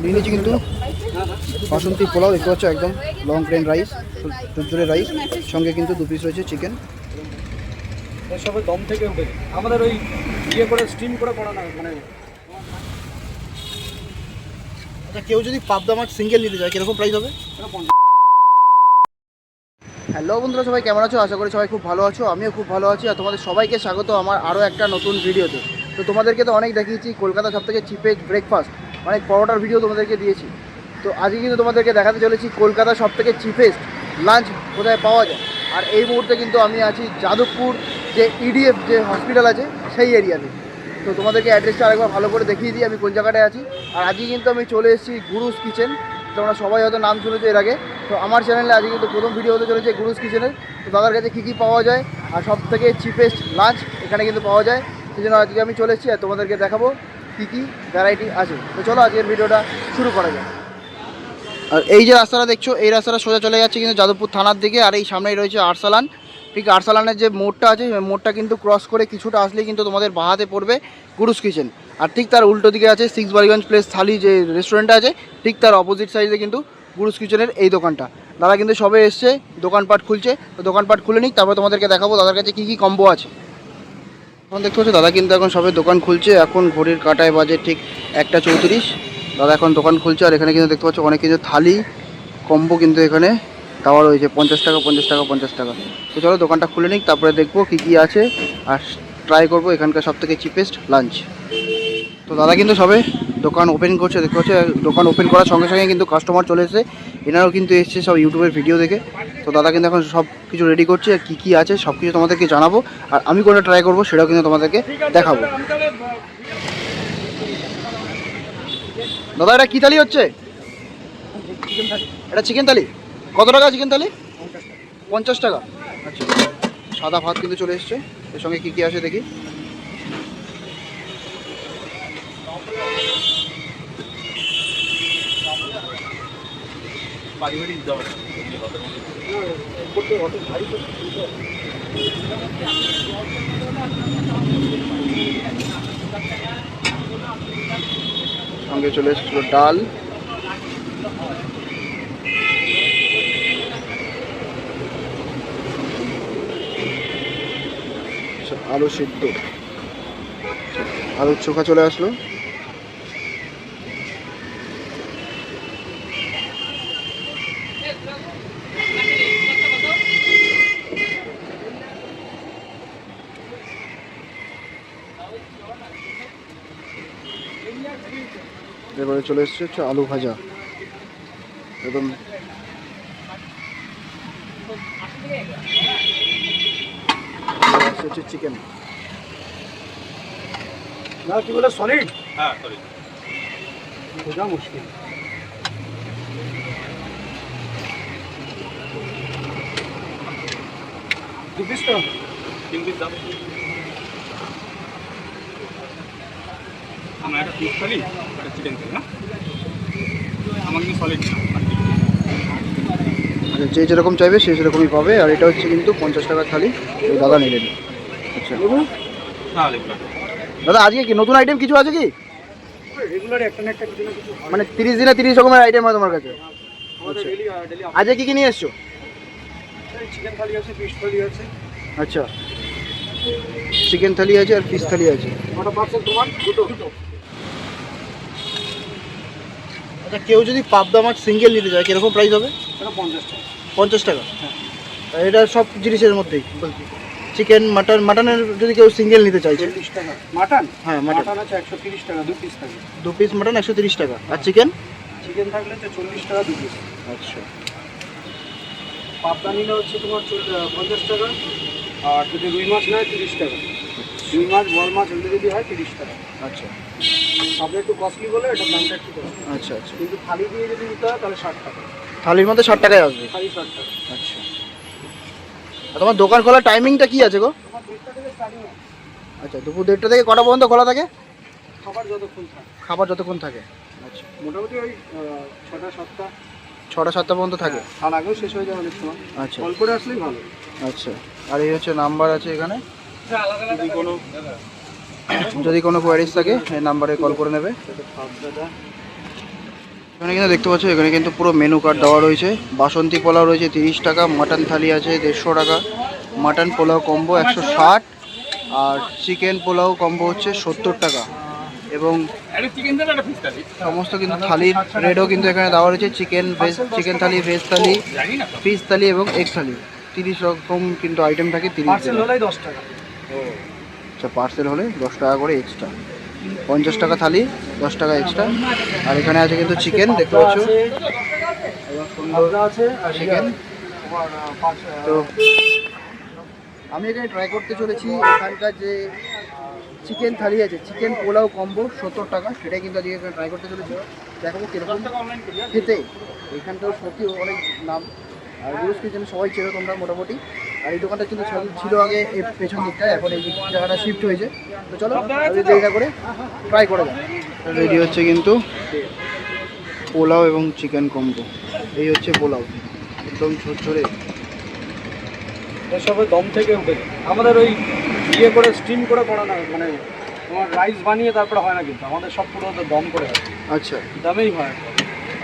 নিয়ে নিয়েছি কিন্তু বাসন্তী পোলাও দেখতে পাচ্ছ, একদম লং গ্রেন রাইস, ঝুরঝুরে রাইস, সঙ্গে কিন্তু 2 পিস রয়েছে চিকেন। সবাই দম থেকে উঠে আমাদের ওই ইয়ে করে স্টিম করে করা না, মানে আচ্ছা, কেউ যদি পাবদা মাছ সিঙ্গেল নিতে চায় কীরকম প্রাইস হবে? হ্যালো বন্ধুরা, সবাই কেমন আছো? আশা করি সবাই খুব ভালো আছো, আমিও খুব ভালো আছি। আর তোমাদের সবাইকে স্বাগত আমার আরও একটা নতুন ভিডিওতে। তো তোমাদেরকে তো অনেক দেখিয়েছি কলকাতা সবথেকে চিপেস্ট ব্রেকফাস্ট, অনেক পরোটার ভিডিও তোমাদেরকে দিয়েছি। তো আজকে কিন্তু তোমাদেরকে দেখাতে চলেছি কলকাতা সবথেকে চিপেস্ট লাঞ্চ কোথায় পাওয়া যায়। আর এই মুহূর্তে কিন্তু আমি আছি যাদবপুর যে ইডিএফ যে হসপিটাল আছে সেই এরিয়াতে। তো তোমাদেরকে অ্যাড্রেসটা আরেকবার ভালো করে দেখিয়ে দিই আমি কোন জায়গাটায় আছি। আর আজকে কিন্তু আমি চলে এসেছি গুরুস কিচেন। তোমরা সবাই হয়তো নাম শুনেছো এর আগে। তো আমার চ্যানেলে আজকে কিন্তু প্রথম ভিডিও হতে চলেছে গুরুস কিচেনের। তো দাদার কাছে কী কী পাওয়া যায় আর সব থেকে চিপেস্ট লাঞ্চ এখানে কিন্তু পাওয়া যায়, সেই জন্য আজকে আমি চলে এসেছি আর তোমাদেরকে দেখাবো কী কী ভ্যারাইটি আছে। তো চলো আজকের ভিডিওটা শুরু করা যায়। আর এই যে রাস্তাটা দেখছো, এই রাস্তাটা সোজা চলে যাচ্ছে কিন্তু যাদবপুর থানার দিকে। আর এই সামনেই রয়েছে আরসালান। ঠিক আরসালানের যে মোড়টা আছে, মোড়টা কিন্তু ক্রস করে কিছুটা আসলেই কিন্তু তোমাদের বাহাতে পড়বে গুরুস কিচেন। আর ঠিক তার উল্টো দিকে আছে 6 বালিগঞ্জ প্লেস থালি যে রেস্টুরেন্টটা আছে, ঠিক তার অপোজিট সাইডে কিন্তু গুরুস কিচেনের এই দোকানটা। দাদা কিন্তু সবে এসছে, দোকানপাট খুলছে। তো দোকানপাট খুলে নিক, তারপর তোমাদেরকে দেখাবো দাদার কাছে কী কী কম্বো আছে। এখন দেখতে পাচ্ছ দাদা কিন্তু এখন সবে দোকান খুলছে। এখন ঘড়ির কাঁটায় বাজে ঠিক 1:34। দাদা এখন দোকান খুলছে। আর এখানে কিন্তু দেখতে পাচ্ছ অনেক কিছু থালি কম্বো কিন্তু এখানে দেওয়া রয়েছে, 50 টাকা 50 টাকা 50 টাকা। তো চলো দোকানটা খুলে নিক, তারপরে দেখবো কী কী আছে আর ট্রাই করবো এখানকার সবথেকে চিপেস্ট লাঞ্চ। তো দাদা কিন্তু সবে দোকান ওপেন করছে, দেখতে পাচ্ছ দোকান ওপেন করার সঙ্গে সঙ্গে কিন্তু কাস্টমার চলে এসেছে। এনারাও কিন্তু এসছে সব ইউটিউবের ভিডিও দেখে। তো দাদা কিন্তু এখন সব কিছু রেডি করছে, আর কী কী আছে সব কিছু তোমাদেরকে জানাবো। আর আমি কোনটা ট্রাই করবো সেটাও কিন্তু তোমাদেরকে দেখাবো। দাদা এটা কী থালি হচ্ছে? এটা চিকেন থালি। কত টাকা চিকেন থালি? 50 টাকা। আচ্ছা, সাদা ভাত কিন্তু চলে এসছে। এর সঙ্গে কী কী আছে দেখি। সঙ্গে চলে এসেছিল ডাল, আলু সিদ্ধ, আলুর চোখা চলে আসলো। এবারে চলে এসছে হচ্ছে আলু ভাজা, একদম হচ্ছে চিকেন। না কি বলে সলিড? হ্যাঁ সলিড, বোঝা মুশকিল। দু পিস তো 3 পিস দাম। আমার একটা পিস থালি, একটা চিকেন থালি। না আমার কিন্তু সলিড না, যে যেরকম চাইবে সে সেরকমই পাবে। আর এটা হচ্ছে কিন্তু 50 টাকার থালি, এই দাদা নিলেন। আচ্ছা দাদা আজকে কি নতুন আইটেম কিছু আছে কি? রেগুলার একটা না একটা কিছু না কিছু, মানে 30 দিনে 30 রকমের আইটেম হয় তোমার কাছে? আমাদের ডেইলি আজকে কি কি নিয়ে এসছো? চিকেন থালি আছে, ফিশ থালি আছে। আচ্ছা, চিকেন থালি আছে আর ফিশ থালি আছে। কটা পার্সেল তোমার? দুটো। আচ্ছা, কেউ যদি পাবদা মাছ সিঙ্গেল নিতে চায় কীরকম প্রাইস হবে? এটা 50 টাকা। 50 টাকা। হ্যাঁ, আর এটা সব জিনিসের মধ্যেই বলছি, চিকেন মাটনের যদি কেউ সিঙ্গেল নিতে চাইছে? 40 টাকা মাটন। হ্যাঁ মাটন আছে 130 টাকা 2 পিস থাকে। 2 পিস মাটন 130 টাকা। আর চিকেন? চিকেন থাকলে হচ্ছে 40 টাকা 2 পিস। আচ্ছা, পাবদা নিলে হচ্ছে তোমার 50 টাকা। আর যদি রুই মাছ নেয় 30 টাকা। রুই মাছ, বল মাছ এগুলো যদি হয় 30 টাকা। আচ্ছা সবটা একটু কস্টলি বলে এটা দামটা একটু কস্টলি। আচ্ছা আচ্ছা। কিন্তু থালি দিয়ে যদি নিতে হয় তাহলে 60 টাকা। থালির মধ্যে 60 টাকায় আসবে? থালি 60 টাকা। আচ্ছা, আর তোমার দোকান খোলার টাইমিংটা কি আছে গো? আমার 2টা থেকে স্টার্টিং হয়। আচ্ছা, দুপুর 1:30 থেকে কটা পর্যন্ত খোলা থাকে? খাবার যতক্ষণ থাকে। খাবার যতক্ষণ থাকে? আচ্ছা, মোটামুটি ওই 6টা 7টা 6টা 7টা পর্যন্ত থাকে? তার আগেও শেষ হয়ে যায় অনেক সময়। আচ্ছা কল করে আসলেই ভালো। আচ্ছা। আর এই হচ্ছে নাম্বার আছে এখানে, যদি কোনো যদি কোনো কোয়ারিজ থাকে এই নাম্বারে কল করে নেবে। এখানে কিন্তু দেখতে পাচ্ছ, এখানে কিন্তু পুরো মেনু কার্ড দেওয়া রয়েছে। বাসন্তী পোলাও রয়েছে 30 টাকা, মাটন থালি আছে 150 টাকা, মাটন পোলাও কম্বো 160, আর চিকেন পোলাও কম্বো হচ্ছে 70 টাকা। এবং সমস্ত কিন্তু থালির রেটও কিন্তু এখানে দেওয়া রয়েছে। চিকেন থালি, ভেজ থালি, ফিশ থালি এবং এগ থালি, 30 রকম কিন্তু আইটেম থাকে। 30 পার্সেল হলেই 10 টাকা। আচ্ছা, পার্সেল হলে 10 টাকা করে এক্সট্রা, 50 টাকা থালি, 10 টাকা এক্সট্রা। আর এখানে আছে কিন্তু চিকেন, দেখতে পাচ্ছ আছে আর চিকেন। তোমার তো আমি এখানে ট্রাই করতে চলেছি এখানকার যে চিকেন থালি আছে, চিকেন পোলাও কম্বো 70 টাকা, সেটাই কিন্তু আজকে এখানে ট্রাই করতে চলেছি। দেখাবো কীরকম খেতে। এখানটাও সত্যি অনেক নাম, আর গুরুস কিচেনে সবাই চেনো তোমরা মোটামুটি। আর এই দোকানটা কিন্তু ছিল আগে এই পেছন দিকটায়, এখন এই জায়গাটা শিফট হয়েছে। তো চলো দেরি না করে ট্রাই করে যাও। রেডি হচ্ছে কিন্তু পোলাও এবং চিকেন কম্বো। এই হচ্ছে পোলাও, একদম ঝরঝরে। এসবের দম থেকে উঠে আমাদের ওই ইয়ে করে স্টিম করে করা না, মানে তোমার রাইস বানিয়ে তারপরে হয় না, কিন্তু আমাদের সব পুরো দম করে হয়। আচ্ছা, দমেই হয়।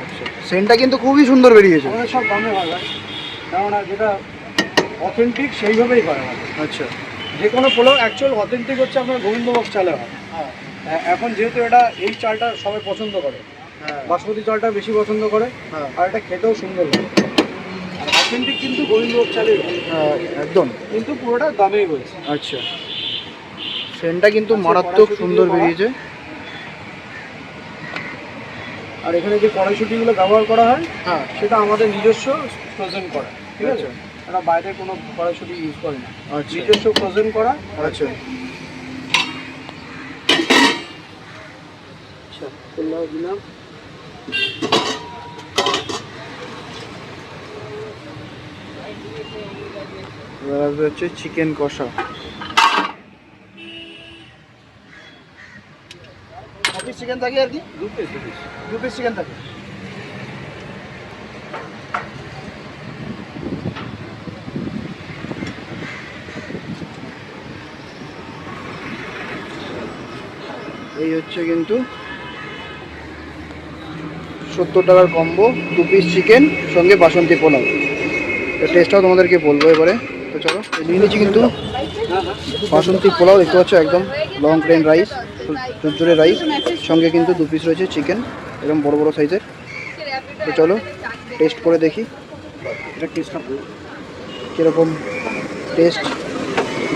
আচ্ছা, সেন্টটা কিন্তু খুবই সুন্দর বেরিয়েছে। আমাদের সব দমে হয় ভাই, কেননা যেটা অথেন্টিক সেইভাবেই হয় আমাদের। আচ্ছা, যে কোনো পোলাও অ্যাকচুয়াল অথেন্টিক হচ্ছে আপনার গোবিন্দভোগ চালে হয়। এখন যেহেতু এটা এই চালটা সবাই পছন্দ করে, বাসমতি চালটা বেশি পছন্দ করে, আর এটা খেতেও সুন্দর লাগে। আর অথেন্টিক কিন্তু গোবিন্দভোগ চালেই হয় একদম, কিন্তু পুরোটা দামেই হয়েছে। আচ্ছা, সেন্টটা কিন্তু মারাত্মক সুন্দর বেরিয়েছে। আর এখানে যে কড়াইশুঁটিগুলো ব্যবহার করা হয়, সেটা আমাদের নিজস্ব ফ্রোজেন করা, ঠিক আছে? এটা বাইরে কোনো কড়াইশুঁটি ইউজ করে না, নিজস্ব ফ্রোজেন করা। আচ্ছা, পোলাও দিলাম। এবার আসবে হচ্ছে চিকেন কষা। পিস চিকেন থাকে আর কি, 2 পিস চিকেন থাকে। এই হচ্ছে কিন্তু 70 টাকার কম্বো, 2 পিস চিকেন সঙ্গে বাসন্তী পোলাও। টেস্টটাও তোমাদেরকে বলবো এবারে। তো চলো, নিয়ে নিচ্ছি কিন্তু বাসন্তী পোলাও, দেখতে পাচ্ছ একদম লং প্লেন রাইস, ঝুরঝুরে রাইস, সঙ্গে কিন্তু 2 পিস রয়েছে চিকেন, এরকম বড় বড় সাইজের। তো চলো টেস্ট করে দেখি এটা টেস্টটা কীরকম টেস্ট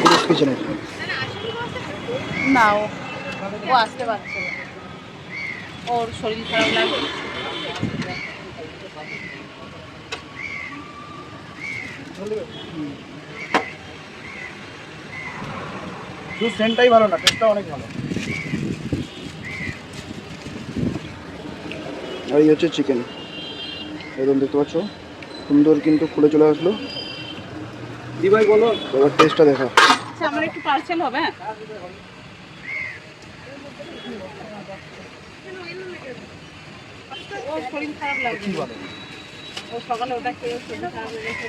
গুরুস কিচেনের। না, ও আসতে পারছে না, ওর শরীর খারাপ লাগে। শুধু সেন্টটাই ভালো না, টেস্টটা অনেক ভালো। আর এই হচ্ছে চিকেন, একদম দেখতে পাচ্ছ সুন্দর কিন্তু খুলে চলে আসলো। দি ভাই বলো, এবার টেস্টটা দেখা। আচ্ছা, আমার একটু পার্সেল হবে। ওর শরীর খারাপ লাগে, ও সকালে ওটা খেয়ে শরীর খারাপ হয়ে গেছে।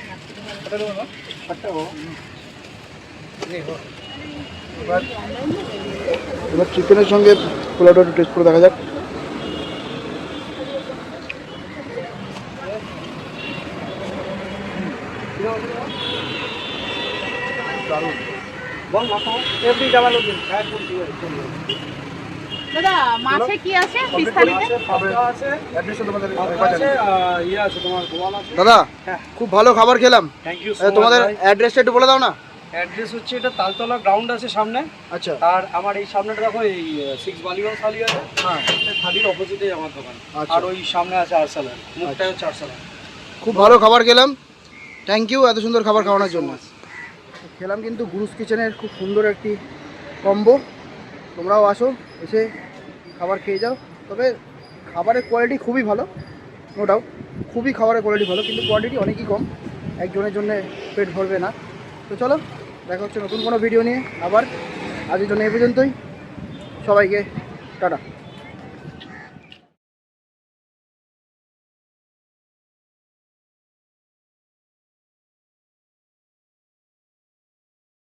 এবার চিকেনের সঙ্গে পোলাওটা একটু টেস্ট করে দেখা যাক। বল না তো এভরি ডাবল দিন। দাদা, মাছে কি আছে পিস থালিতে? আছে ইয়ে আছে তোমার গোয়াল আছে। দাদা, খুব ভালো খাবার খেলাম, থ্যাংক ইউ। তোমাদের অ্যাড্রেসটা একটু বলে দাও না। অ্যাড্রেস হচ্ছে এটা তালতলা গ্রাউন্ড আছে সামনে। আচ্ছা, আর আমার এই সামনেটা দেখো, এই 6 বালিগঞ্জ থালি আছে। হ্যাঁ, থালির অপোজিটেই আমার দোকান। আচ্ছা। আর ওই সামনে আছে আরসালান, মুখটা হচ্ছে আরসালান। খুব ভালো খাবার খেলাম, থ্যাংক ইউ এত সুন্দর খাবার খাওয়ানোর জন্য। খেলাম কিন্তু গুরুস কিচেনের খুব সুন্দর একটি কম্বো। তোমরাও আসো, এসে খাবার খেয়ে যাও। তবে খাবারের কোয়ালিটি খুবই ভালো, নো ডাউট, খুবই খাবারের কোয়ালিটি ভালো, কিন্তু কোয়ান্টিটি অনেকই কম, একজনের জন্য পেট ভরবে না। তো চলো, দেখা হচ্ছে নতুন কোনো ভিডিও নিয়ে আবার। আজকের জন্য এই পর্যন্তই, সবাইকে টাটা।